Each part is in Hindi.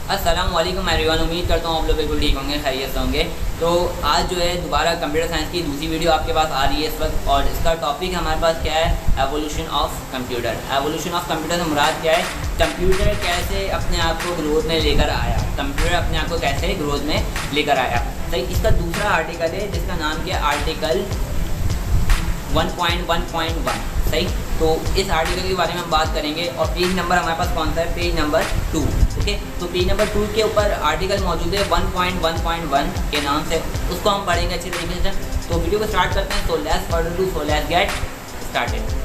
अस्सलाम वालेकुम एवरीवन। उम्मीद करता हूँ आप लोग बिल्कुल ठीक होंगे, खैरियत से होंगे। तो आज जो है दोबारा कंप्यूटर साइंस की दूसरी वीडियो आपके पास आ रही है इस वक्त, और इसका टॉपिक हमारे पास क्या है, evolution of computer. Evolution of computer से मुराद क्या है, कंप्यूटर कैसे अपने आप को ग्रोथ में लेकर आया, कंप्यूटर अपने आप को कैसे ग्रोथ में लेकर आया। सही, इसका दूसरा आर्टिकल है जिसका नाम क्या है, आर्टिकल 1.1.1। सही, तो इस आर्टिकल के बारे में हम बात करेंगे। और पेज नंबर हमारे पास कौन सा है, पेज नंबर 2। ओके, तो पेज नंबर 2 के ऊपर आर्टिकल मौजूद है 1.1.1 के नाम से, उसको हम पढ़ेंगे अच्छी तरीके से। तो वीडियो को स्टार्ट करते हैं। So let's further do, so let's get started.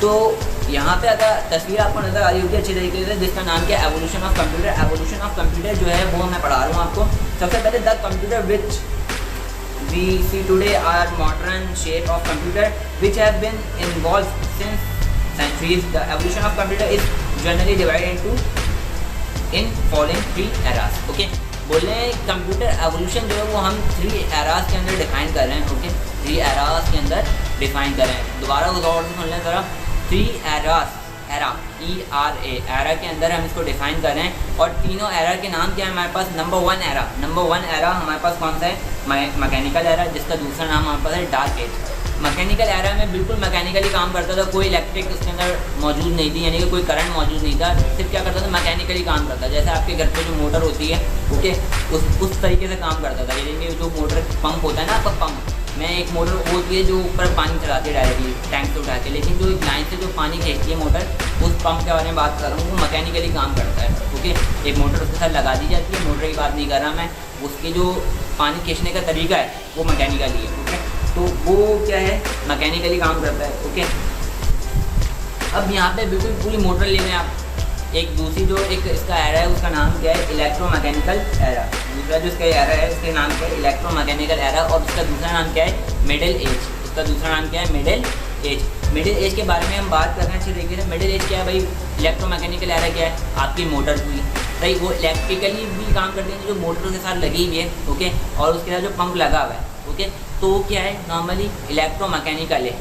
तो यहाँ पे अगर तस्वीर आपको नज़र आ रही होगी अच्छी तरीके से, जिसका नाम क्या है, evolution of computer. Evolution of computer जो है वो मैं पढ़ा रहा हूँ आपको। सबसे पहले the computer which we see today are modern shape of computer which have been involve since centuries. The evolution of computer is generally divided into in following 3 eras. Okay, बोले कंप्यूटर एवोल्यूशन जो है वो हम 3 एरास के अंदर डिफाइन कर रहे हैं। ओके, 3 एरास के अंदर डिफाइन कर रहे हैं। दोबारा उस और से सुन लें ज़रा। 3 एरास, एरा ERA, एरा के अंदर हम इसको डिफाइन कर रहे हैं। और तीनों एरा के नाम क्या है हमारे पास। नंबर 1 एरा, नंबर 1 एरा हमारे पास कौन सा है, मैकेनिकल एरा, जिसका दूसरा नाम हमारे पास है डार्क एज। मैकेनिकल एरा में बिल्कुल मैकेनिकली काम करता था, कोई इलेक्ट्रिक उसके अंदर मौजूद नहीं थी, यानी कि कोई करंट मौजूद नहीं था। सिर्फ क्या करता था, मैकेनिकली काम करता था। जैसे आपके घर पे जो मोटर होती है, ओके, उस तरीके से काम करता था। यानी कि जो मोटर पंप होता है ना आपका, पंप में एक मोटर होती है जो ऊपर पानी चलाती है डायरेक्टली टैंक से उठा के, लेकिन जो एक लाइन से जो पानी खींचती है मोटर, उस पंप के बारे में बात कर रहा हूँ, वो मैकेनिकली काम करता है। ओके, एक मोटर उसके साथ लगा दी जाती है, मोटर की बात नहीं कर रहा मैं, उसके जो पानी खींचने का तरीका है वो मैकेनिकली है। ओके, तो वो क्या है, मैकेनिकली काम करता है। ओके, अब यहाँ पे बिल्कुल पूरी मोटर ले लें आप। एक दूसरी जो एक इसका एरा है उसका नाम क्या है, इलेक्ट्रोमैकेनिकल एरा। दूसरा जो इसका एरा है उसके नाम क्या है, इलेक्ट्रोमैकेनिकल एरा। और उसका दूसरा नाम क्या है, मिडिल एज। उसका दूसरा नाम क्या है, मिडिल एज। मिडिल एज के बारे में हम बात कर रहे हैं अच्छी तरीके से। मिडिल एज क्या है भाई, इलेक्ट्रोमैकेनिकल एरा क्या है, आपकी मोटर हुई, सही, वो इलेक्ट्रिकली भी काम करती है जो मोटर के साथ लगी हुई है। ओके, और उसके साथ जो पंप लगा हुआ है, ओके, तो वो क्या है, नॉर्मली इलेक्ट्रोमैकेनिकल है,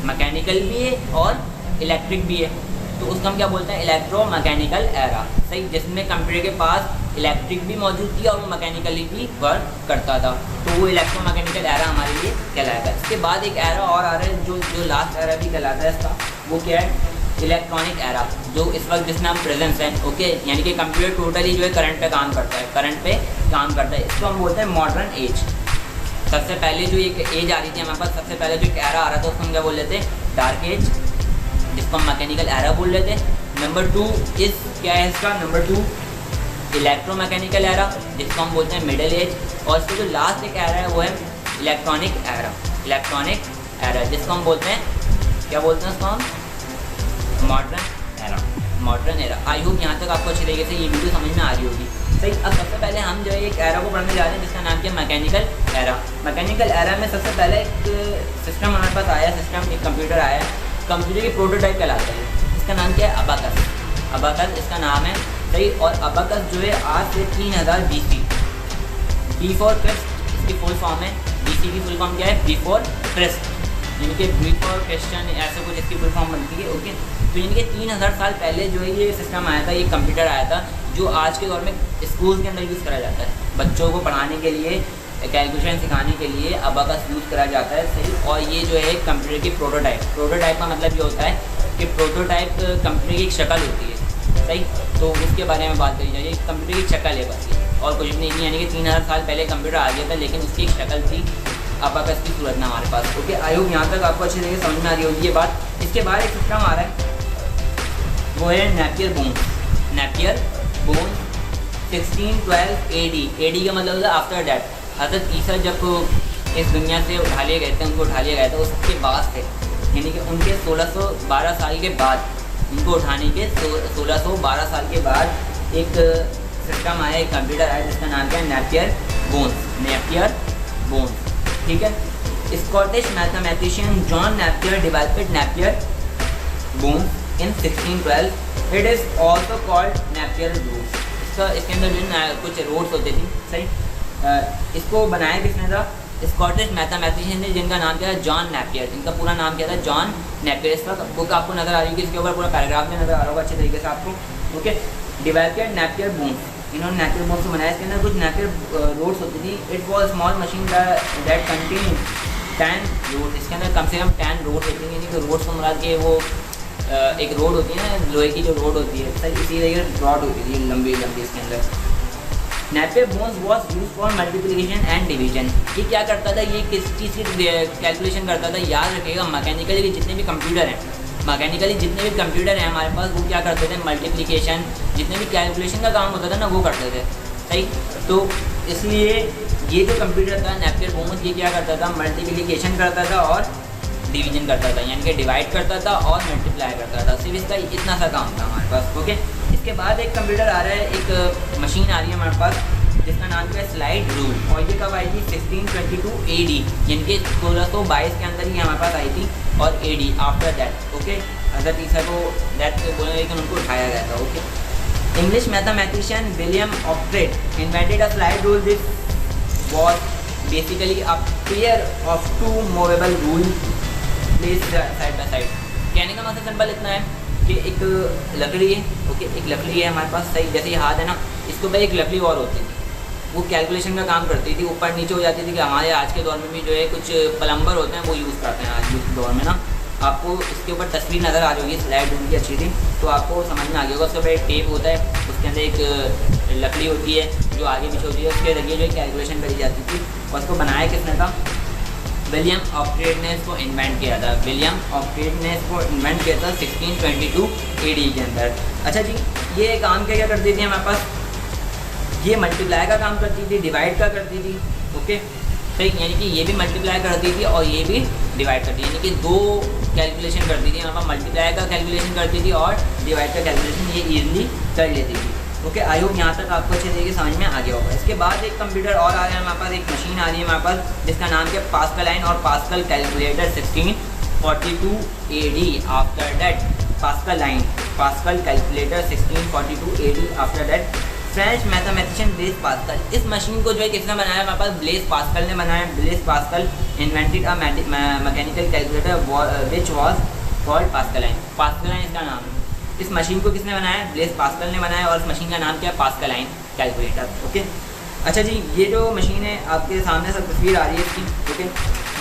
मैकेनिकल भी है और इलेक्ट्रिक भी है। तो उसको हम क्या बोलते हैं, इलेक्ट्रोमैकेनिकल एरा। सही, जिसमें कंप्यूटर के पास इलेक्ट्रिक भी मौजूद थी और वो मैकेनिकली भी वर्क करता था, तो वो इलेक्ट्रोमैकेनिकल एरा हमारे लिए कहलाता है। इसके बाद एक एरा और आ रहा है जो लास्ट एरा भी कहलाता है इसका, वो क्या है, इलेक्ट्रॉनिक एरा, जो इस वक्त जिसमें हम प्रेजेंस है। ओके, यानी कि कंप्यूटर टोटली जो है करंट पे काम करता है, करंट पे काम करता है। इसको हम बोलते हैं मॉडर्न एज। सबसे पहले जो एक एज आ रही थी हमारे पास, सबसे पहले जो एक एरा आ रहा था उसको हम क्या बोल लेते हैं, डार्क एज, जिसको हम मैकेनिकल एरा बोल लेते हैं। नंबर 2 इस क्या है इसका, नंबर 2 इलेक्ट्रोमैकेनिकल एरा, जिसको हम बोलते हैं मिडिल एज। और इसका जो लास्ट एक एरा है वो है इलेक्ट्रॉनिक एरा, इलेक्ट्रॉनिक एरा, जिसको हम बोलते हैं, क्या बोलते हैं उसको हम, modern era, modern era. I hope यहाँ तक आपको अच्छी तरीके से ये वीडियो समझ में आ रही होगी। सही, अब सबसे पहले हम जो है एक एरा को पढ़ने जा रहे हैं जिसका नाम क्या है, मैकेनिकल एरा। मैकेनिकल एरा में सबसे पहले एक सिस्टम हमारे पास आया, सिस्टम एक कंप्यूटर आया, कंप्यूटर की प्रोटोटाइप कहलाता है। इसका नाम क्या है, अबाकस, अबाकस इसका नाम है। सही, और अबाकस जो है आज से 3000 BC, बिफोर क्रिस्ट इसकी फुल फॉर्म है। BC की फुल फॉर्म क्या है, बिफोर क्रिस्ट, यानी कि बिफोर क्रिश्चियन, ऐसे कुछ इसकी फुल फॉर्म बनती है। ओके, तो यानी कि 3000 साल पहले जो है ये सिस्टम आया था, ये कंप्यूटर आया था, जो आज के दौर में स्कूल के अंदर यूज़ करा जाता है। बच्चों को पढ़ाने के लिए, कैलकुलेशन सिखाने के लिए अबाकस यूज़ करा जाता है। सही, और ये जो है कंप्यूटर की प्रोटोटाइप, प्रोटोटाइप का मतलब ये होता है कि प्रोटोटाइप कंप्यूटर की एक शक्ल होती है। सही, तो उसके बारे में बात करी जाए, कंप्यूटर की शक्ल है बस, और कुछ नहीं, यानी कि 3000 साल पहले कंप्यूटर आ गया था, लेकिन उसकी एक शक्ल थी अबाकस की सूरत में हमारे पास। ओके, आई होप यहाँ तक आपको अच्छी तरीके से समझ में आ रही होगी ये बात। इसके बाद एक सिस्टम आ रहा है, वो है Napier bone, Napier bone 1612 AD का मतलब होता है आफ्टर डेथ। हज़रत ईसा जब इस दुनिया से उठा लिए गए थे, उनको उठा लिया गया था, उसके बाद थे, यानी कि उनके 1612 साल के बाद, उनको उठाने के 1612 साल के बाद एक सिस्टम आया, एक कंप्यूटर आया जिसका नाम क्या है, नेपियर बोन्स, नेपियर बोन्स। ठीक है, Scottish mathematician John Napier developed Napier bones in 1612। It is also called Napier roots. इसके अंदर जो कुछ रोड्स होते थे। सही, इसको बनाया किसने था, स्कॉटिश मैथमेटिशियन ने जिनका नाम क्या है जॉन नेपियर, इनका पूरा नाम क्या था जॉन नेपियर। इसका बुक आपको नजर आ रही होगी, इसके ऊपर पूरा पैराग्राफ में नजर आ रहा होगा अच्छे तरीके से आपको। ओके, डेवलप्ड नेपियर बोन्स, इन्होंने नेपियर बोन्स को बनाया। इसके अंदर कुछ नेपियर रोड्स होती थी। It was small machine that contain 10 road, इसके अंदर कम से कम 10 रोड होती हैं, यानी कि रोड्स को मुराद के वो एक रोड होती है ना, लोहे की जो रोड होती है, सर इसी तरीके रॉड होती थी लंबी लंबी। इसके अंदर Napier bones was use for multiplication and division. ये क्या करता था, ये किस चीज़ की कैलकुलेशन करता था, याद रखिएगा मैकेनिकली जितने भी कंप्यूटर हैं, मैकेनिकली जितने भी कंप्यूटर हैं हमारे पास, वो क्या करते थे मल्टीप्लिकेशन, जितने भी कैलकुलेशन का काम होता था ना वो करते थे, सही। तो इसलिए ये जो कंप्यूटर था नेपियर बोन्स, ये क्या करता था मल्टीप्लिकेशन करता था और डिवीजन करता था, यानी कि डिवाइड करता था और मल्टीप्लाई करता था। सिर्फ इसका इतना सा काम था हमारे पास। ओके, इसके बाद एक कंप्यूटर आ रहा है, एक मशीन आ रही है हमारे पास जिसका नाम क्या है स्लाइड रूल, और ये कब आई थी 1622 AD, यानी कि 1622 के अंदर ही हमारे पास आई थी, और AD आफ्टर दैट। ओके, अगर तीसरा को दैट बोले लेकिन उनको उठाया गया था। Okay, English mathematician William Oughtred invented a slide rule. This was basically a pair of 2 movable rule place side by side. कहने का मतलब सिंपल इतना है कि एक लकड़ी है, ओके, एक लकड़ी है हमारे पास, सही, जैसे ये हाथ है ना, इसके ऊपर एक लकड़ी और होती थी, वो कैलकुलेशन का काम करती थी, ऊपर नीचे हो जाती थी। कि हमारे आज के दौर में भी जो है कुछ प्लम्बर होते हैं वो यूज़ करते हैं आज के दौर में ना। आपको इसके ऊपर तस्वीर नज़र आ जाएगी, स्लाइड उनकी अच्छी थी तो आपको समझ में आ गया होगा। उसके ऊपर एक टेप होता है, उसके अंदर एक लकड़ी होती है जो आगे पीछे होती है, उसके जरिए जो है कैलकुलेशन करी जाती थी। और उसको बनाया किसने था, विलियम ऑक्ट्रेट ने इसको इन्वेंट किया था। विलियम ऑक्ट्रेट ने इसको इन्वेंट किया था 1622 AD के अंदर। अच्छा जी, ये काम क्या क्या करती थी हमारे पास, ये मल्टीप्लाई का काम करती थी, डिवाइड का करती थी। ओके, सही, यानी कि ये भी मल्टीप्लाई करती थी और ये भी डिवाइड करती थी, यानी कि 2 कैलकुलेशन करती थी हमारे पास, मल्टीप्लाई का कैलकुलेशन करती थी और डिवाइड का कैलकुलेशन ये ईजिली कर लेती थी। ओके, आई होप यहाँ तक आपको अच्छे तरीके समझ में आ गया होगा। इसके बाद एक कंप्यूटर और आ रहा है हमारे पास, एक मशीन आ रही है हमारे पास जिसका नाम क्या पास्कलाइन और pascal calculator 1642 AD after that. Pascaline, pascal calculator 1642 AD after that. French mathematician Blaise Pascal, इस मशीन को जो है किसने बनाया हमारे पास, ब्लेज पास्कल ने बनाया। Blaise Pascal invented a mechanical calculator which was called Pascaline. Pascaline इसका नाम, इस मशीन को किसने बनाया, ब्लेज पास्कल ने बनाया, और इस मशीन का नाम क्या है पास्कलाइन कैलकुलेटर। ओके, अच्छा जी, ये जो मशीन है आपके सामने सब तस्वीर आ रही है इसकी। ओके,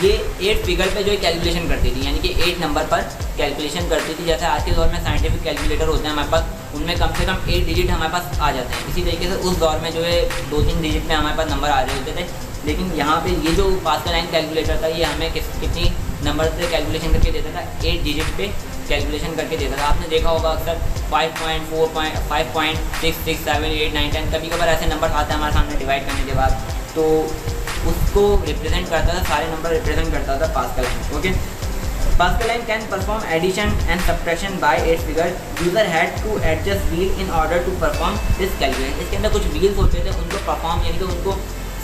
ये 8 फिगर पे जो है कैलकुलेशन करती थी, यानी कि 8 नंबर पर कैलकुलेशन करती थी। जैसे आज के दौर में साइंटिफिक कैलकुलेटर होते हैं हमारे पास, उनमें कम से कम 8 डिजिट हमारे पास आ जाते हैं। इसी तरीके से उस दौर में जो है 2-3 डिजिट में हमारे पास नंबर आ रहे होते थे, लेकिन यहाँ पे ये जो पास्कलाइन कैलकुलेटर था ये हमें कितनी नंबर से कैलकुलेशन करके देता था, 8 डिजिट पे कैलकुलेशन करके देता था। आपने देखा होगा अक्सर 5.6, 7, 8, 9, 10 कभी कभार ऐसे नंबर आते हैं हमारे सामने डिवाइड करने के बाद, तो उसको रिप्रेजेंट करता था, सारे नंबर रिप्रेजेंट करता था Pascaline. Okay, Pascaline can perform addition and subtraction by 8 figure. User had to adjust wheel in order to perform this calculation. इसके अंदर कुछ व्हील्स होते थे, उनको परफॉर्म यानी कि उनको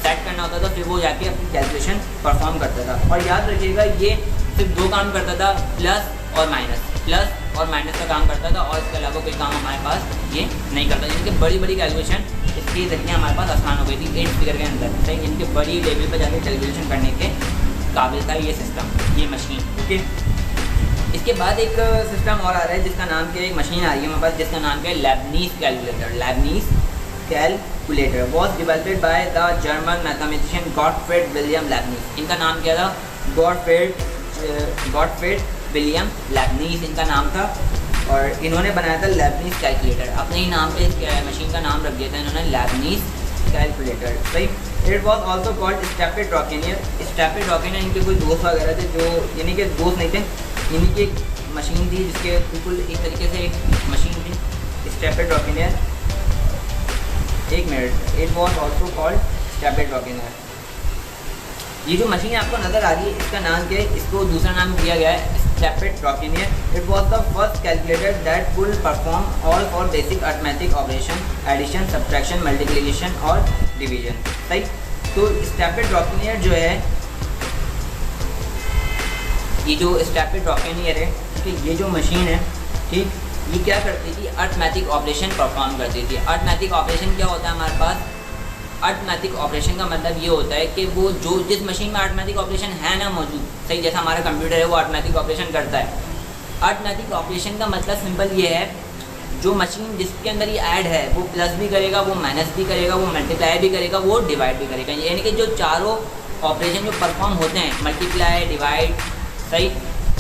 सेट करना होता था, फिर वो जाके अपनी कैलकुलेशन परफॉर्म करता था। और याद रखिएगा ये सिर्फ 2 काम करता था, प्लस और माइनस, प्लस और माइनस का काम करता था, और इसके अलावा कोई काम हमारे पास ये नहीं करता। यानी कि बड़ी बड़ी कैलकुलेशन इसके जरिए हमारे पास आसान हो गई थी 8 फिगर के अंदर, सही, यानी कि बड़ी लेवल पर जाके कैलकुलेशन करने के काबिल था ये सिस्टम, ये मशीन। ओके, इसके बाद एक सिस्टम और आ रहा है जिसका नाम क्या, एक मशीन आ रही है हमारे पास जिसका नाम क्या है Leibniz calculator. Leibniz calculator was developed by the German mathematician Gottfried William Leibniz. इनका नाम क्या था, गॉटफ्रेड विलियम लेबनीज इनका नाम था, और इन्होंने बनाया था लेबनीज कैलकुलेटर। अपने ही नाम पे मशीन का नाम रख दिया था इन्होंने, लेबनीज कैलकुलेटर, सही। It was also called stepped reckoner. Stepped reckoner इनके कोई दोस्त वगैरह थे जो, यानी कि दोस्त नहीं थे, यानी कि एक मशीन थी जिसके बिल्कुल एक तरीके से एक मशीन थी स्टेपिड रॉकिनियर। एक minute, it was also called stepped reckoner. ये जो मशीन आपको नज़र आ रही है इसका नाम क्या है, इसको दूसरा नाम दिया गया है stepped reckoner. It was the first calculator that could perform all four basic arithmetic operation, addition, subtraction, multiplication और डिवीजन, सही। तो स्टेपिड रॉकिनियर जो है, ये जो स्टेपिड रॉकिनियर है, ठीक, ये जो मशीन है, ठीक, ये क्या करती थी, अर्थमेटिक ऑपरेशन परफॉर्म करती थी। अर्थमेटिक ऑपरेशन क्या होता है हमारे पास, अर्थमेटिक ऑपरेशन का मतलब ये होता है कि वो जो जिस मशीन में अर्थमेटिक ऑपरेशन है ना मौजूद, सही जैसा हमारा कंप्यूटर है वो अर्थमेटिक ऑपरेशन करता है। अर्थमेटिक ऑपरेशन का मतलब सिंपल ये है, जो मशीन जिसके अंदर ये ऐड है वो प्लस भी करेगा, वो माइनस भी करेगा, वो मल्टीप्लाई भी करेगा, वो डिवाइड भी करेगा। यानी कि जो चारों ऑपरेशन जो परफॉर्म होते हैं, मल्टीप्लाई, डिवाइड, सही,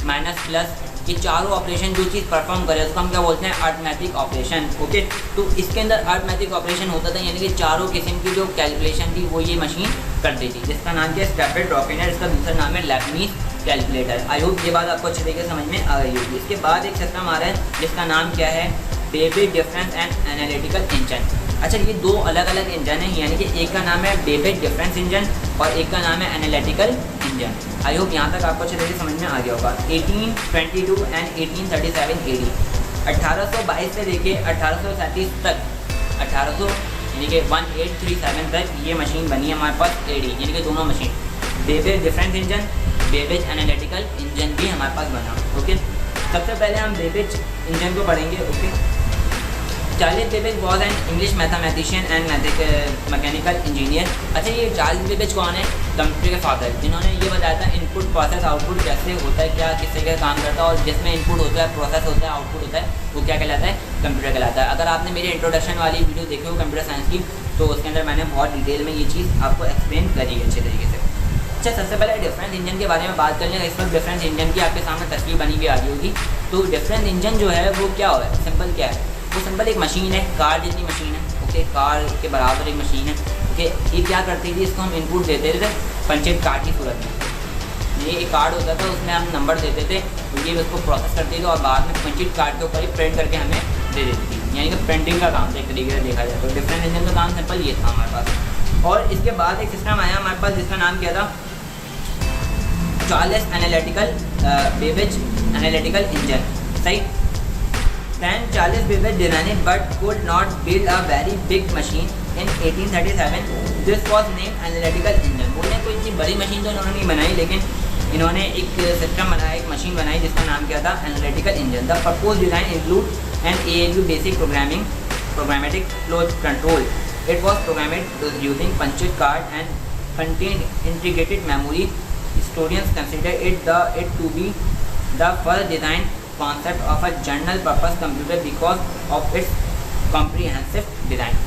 माइनस, प्लस, ये चारों ऑपरेशन जो चीज़ परफॉर्म करे उसको हम क्या बोलते हैं, अर्थमेटिक ऑपरेशन। ओके, तो इसके अंदर अर्थमेटिक ऑपरेशन होता था, यानी कि चारों किस्म की जो कैलकुलेशन थी वो ये मशीन करती थी, जिसका नाम क्या है, स्टैफर्ड रॉकिनर। इसका दूसरा नाम है लेबनीज़ कैलकुलेटर। आई होप ये बात आपको अच्छे तरीके से समझ में आ गई होगी। इसके बाद एक सिस्टम आ रहा है जिसका नाम क्या है, Babbage difference and analytical engine. अच्छा, ये दो अलग अलग इंजन है, यानी कि एक का नाम है बेबेज डिफरेंस इंजन और एक का नाम है एनालिटिकल इंजन। आई होप यहाँ तक आपको अच्छे तरीके से समझ में आ गया होगा। 1822 एंड 1837 AD, 1822 से लेके 1837 तक, 1800 यानी कि 1837 तक ये मशीन बनी है हमारे पास AD, यानी कि दोनों machine, Babbage difference engine, Babbage analytical engine भी हमारे पास बना। ओके, सबसे पहले हम बेबेज इंजन को पढ़ेंगे। Okay, Charles Babbage was an English mathematician and mechanical engineer. अच्छा, ये चार्ल्स बेबेज कौन है, कंप्यूटर के फादर, जिन्होंने ये बताया था इनपुट प्रोसेस आउटपुट कैसे होता है, क्या किस तरीके का काम करता है, और जिसमें इनपुट होता है, प्रोसेस होता है, आउटपुट होता है, वो क्या कहलाता है, कंप्यूटर कहलाता है। अगर आपने मेरी इंट्रोडक्शन वाली वीडियो देखी हो कंप्यूटर साइंस की, तो उसके अंदर मैंने बहुत डिटेल में ये चीज़ आपको एक्सप्लेन करी है अच्छे तरीके से। अच्छा, सबसे पहले डिफरेंस इंजन के बारे में बात कर लें। इस वक्त डिफरेंस इंजन की आपके सामने तस्वीर बनी हुई आ रही होगी। तो डिफरेंस इंजन जो है वो क्या है, सिंपल क्या है, वो सिंपल एक मशीन है, कार जितनी मशीन है। ओके, कार के बराबर एक मशीन है। ओके, ये क्या करती थी, इसको हम इनपुट देते थे पंचेट कार्ड की सूरत में। ये एक कार्ड होता था, उसमें हम नंबर देते थे, तो ये उसको प्रोसेस करती थी और बाद में पंचेट कार्ड के ऊपर ही प्रिंट करके हमें दे देती थी, यानी कि प्रिंटिंग का काम था एक तरीके से देखा जाए तो। डिफरेंस इंजन का काम सिंपल ये था हमारे पास। और इसके बाद एक सिस्टम आया हमारे पास जिसका नाम क्या था, Charles analytical Babbage analytical engine, सही। Then Charles Babbage designed it but could not build a very big machine in 1837. This was named analytical engine. बोले कोई इतनी बड़ी मशीन तो इन्होंने नहीं बनाई, लेकिन इन्होंने एक सिस्टम बनाया, एक मशीन बनाई जिसका नाम क्या था, analytical engine. The propose design include an ALU basic programmatic flow control. It was programmed using punched card and contained integrated memory. Historians consider it to be the first design concept of a general purpose computer because of its comprehensive design.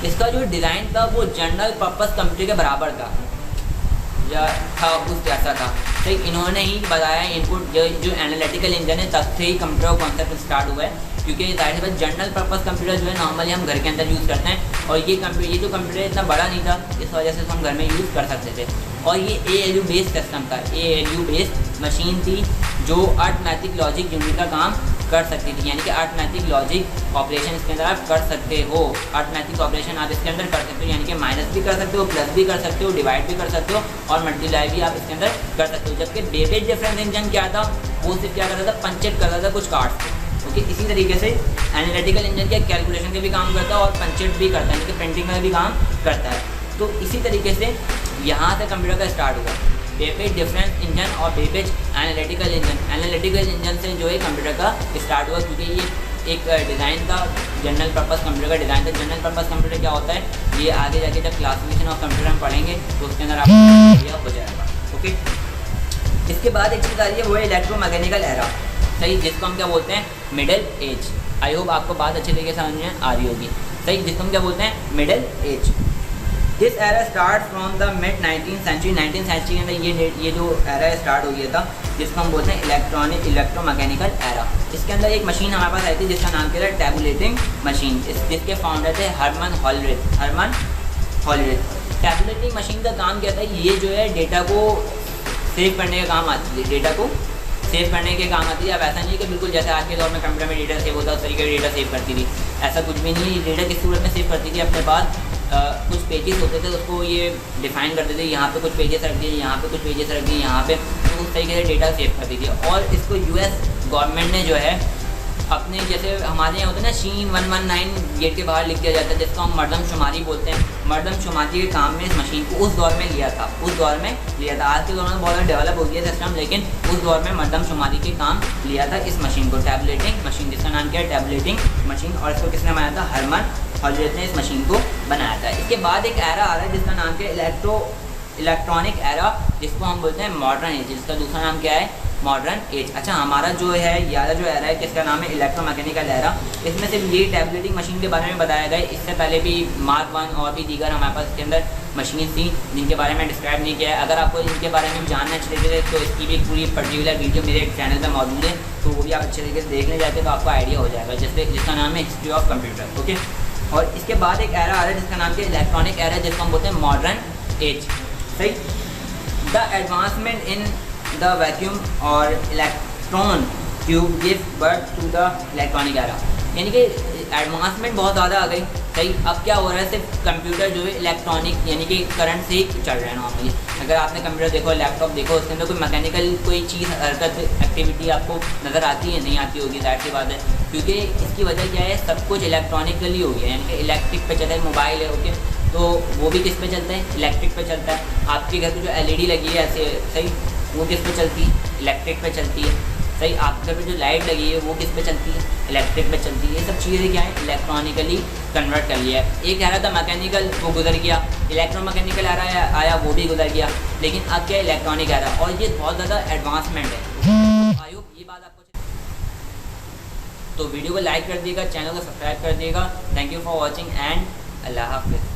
इसका जो डिज़ाइन था वो जनरल पर्पस कंप्यूटर के बराबर था या था, उस जैसा था, तो इन्होंने ही बताया इनपुट। जो एनालिटिकल इंजन है तब से ही कंप्यूटर कॉन्सेप्ट स्टार्ट हुआ है, क्योंकि जाहिर सी बात जनरल पर्पस कंप्यूटर जो है नॉर्मली हम घर के अंदर यूज़ करते हैं, और ये जो कंप्यूटर इतना बड़ा नहीं था, इस वजह से हम घर में यूज़ कर सकते थे। और ये ALU बेस्ड सिस्टम था, ALU बेस्ड मशीन थी जो अर्थमेटिक लॉजिक यूनिट का काम कर सकती थी, यानी कि अर्थमेटिक लॉजिक ऑपरेशन इसके अंदर आप कर सकते हो। अर्थमेटिक ऑपरेशन आप इसके अंदर कर सकते हो, यानी कि माइनस भी कर सकते हो, प्लस भी कर सकते हो, डिवाइड भी कर सकते हो, और मल्टीप्लाई भी आप इसके अंदर कर सकते हो। जबकि बेबेज डिफरेंस इंजन क्या था, वो सिर्फ क्या करता था, पंचेट करता था कुछ कार्ड्स। ओके, इसी तरीके से एनालिटिकल इंजन क्या कैलकुलेशन के भी काम करता है और पंचेट भी करता है, यानी कि प्रिंटिंग का भी काम करता है। तो इसी तरीके से यहाँ से कंप्यूटर का स्टार्ट हुआ, बेबेज डिफरेंस इंजन और Babbage analytical engine. Analytical engine से जो है कंप्यूटर का स्टार्ट हुआ, क्योंकि ये एक डिज़ाइन था, जनरल पर्पस कंप्यूटर का डिज़ाइन था। जनरल पर्पस कंप्यूटर क्या होता है, ये आगे जाके जब क्लासिफिकेशन ऑफ कंप्यूटर हम पढ़ेंगे तो उसके अंदर आपको क्लियर हो जाएगा। ओके, इसके बाद एक चीज़ आ रही है, वो है इलेक्ट्रोमैकेनिकल एरा, सही, जिसको हम क्या बोलते हैं, मिडिल एज। आई होप आपको बात अच्छे तरीके से समझ में आ रही होगी, सही, जिसको हम क्या बोलते हैं, middle age. This era start from the mid 19th century. 19th century के अंदर ये जो एरा स्टार्ट हो गया था, जिसको हम बोलते हैं इलेक्ट्रोमैकेनिकल एरा। इसके अंदर एक मशीन हमारे पास आई थी जिसका नाम क्या था, टैबुलेटिंग मशीन, जिसके फाउंडर थे हरमन हॉलरिथ। टैबुलेटिंग मशीन का काम क्या था, ये जो है डेटा को सेव करने का काम आती है, डेटा को सेव करने के काम आती है। अब ऐसा नहीं है कि बिल्कुल जैसे आज के दौर में कंप्यूटर में डेटा सेव होता है उस तरीके का डेटा सेव करती थी, ऐसा कुछ भी नहीं है। डेटा किस सूरत में सेव करती थी, अपने पास कुछ पेजेस होते थे, उसको ये डिफाइन करते थे, यहाँ पे कुछ पेजेस रख दिए, यहाँ पे कुछ पेजेस रख दिए, यहाँ पे, तो उस तरीके से डेटा सेव करती थी। और इसको US गवर्नमेंट ने जो है अपने, जैसे हमारे यहाँ होता है ना, शीन 119 गेट के बाहर लिख दिया जाता है, जिसको हम मरदमशुमारी बोलते हैं। मरदमशुमारी के काम में इस मशीन को उस दौर में लिया था, आज के दौर में बहुत ज़्यादा डेवलप हो गया सिस्टम, लेकिन उस दौर में मरदमशुमारी के काम लिया था इस मशीन को, टैबुलेटिंग मशीन, जिसका नाम क्या है, टैबुलेटिंग मशीन। और इसको किसने बनाया था, हरमन और जिसने इस मशीन को बनाया था। इसके बाद एक एरा आ रहा है जिसका नाम क्या है इलेक्ट्रॉनिक एरा, जिसको हम बोलते हैं मॉडर्न एज, जिसका दूसरा नाम क्या है मॉडर्न एज। अच्छा, हमारा जो है यारा जो एरा है किसका नाम है इलेक्ट्रोमैकेनिकल एरा। इसमें सिर्फ ये टैबलेटिंग मशीन के बारे में बताया गया है। इससे पहले भी मार्क 1 और भी दीगर हमारे पास इसके अंदर मशीन थी जिनके बारे में डिस्क्राइब नहीं किया है। अगर आपको इनके बारे में जानना अच्छे तरीके से तो इसकी भी एक पूरी पर्टिकुलर वीडियो मेरे चैनल पर मौजूद है, तो वो भी आप अच्छे तरीके से देख ले जाते तो आपको आइडिया हो जाएगा, जिसका नाम है हिस्ट्री ऑफ कंप्यूटर। ओके, और इसके बाद एक एरा आ रहा है जिसका नाम क्या इलेक्ट्रॉनिक एरा, जिसको हम बोलते हैं मॉडर्न एज। सही, the advancement in the vacuum और electron tube give birth to the electronic era, यानी कि एडवांसमेंट बहुत ज़्यादा आ गई। सही, अब क्या हो रहा है, सिर्फ कंप्यूटर जो है इलेक्ट्रॉनिक यानी कि करंट से ही चल रहा है नॉर्मली। अगर आपने कंप्यूटर देखो, लैपटॉप देखो, उसके अंदर कोई मैकेनिकल कोई चीज़ हरकत एक्टिविटी आपको नज़र आती है, नहीं आती होगी, ज़ाहिर सी बात है, क्योंकि इसकी वजह क्या है, सब कुछ इलेक्ट्रॉनिकली हो गया है, यानी कि इलेक्ट्रिक पे चलता है। मोबाइल है, ओके, तो वो भी किस पे चलता है, इलेक्ट्रिक पे चलता है। आपके घर पे जो LED लगी है ऐसे, सही, वो किस पे चलती है, इलेक्ट्रिक पे चलती है। सही, आपके घर पे जो लाइट लगी है वो किस पे चलती है, इलेक्ट्रिक पे चलती है। ये सब चीज़ें क्या है, इलेक्ट्रॉनिकली कन्वर्ट कर लिया है। एक आ रहा था मैकेनिकल, वो गुजर गया, इलेक्ट्रोमैकेनिकल आ रहा आया, वो भी गुजर गया, लेकिन अब क्या इलेक्ट्रॉनिक आ रहा है, और ये बहुत ज़्यादा एडवांसमेंट है। आई होप ये बात आपको, तो वीडियो को लाइक कर दिएगा, चैनल को सब्सक्राइब कर दिएगा। Thank you for watching and अल्लाह हाफिज़।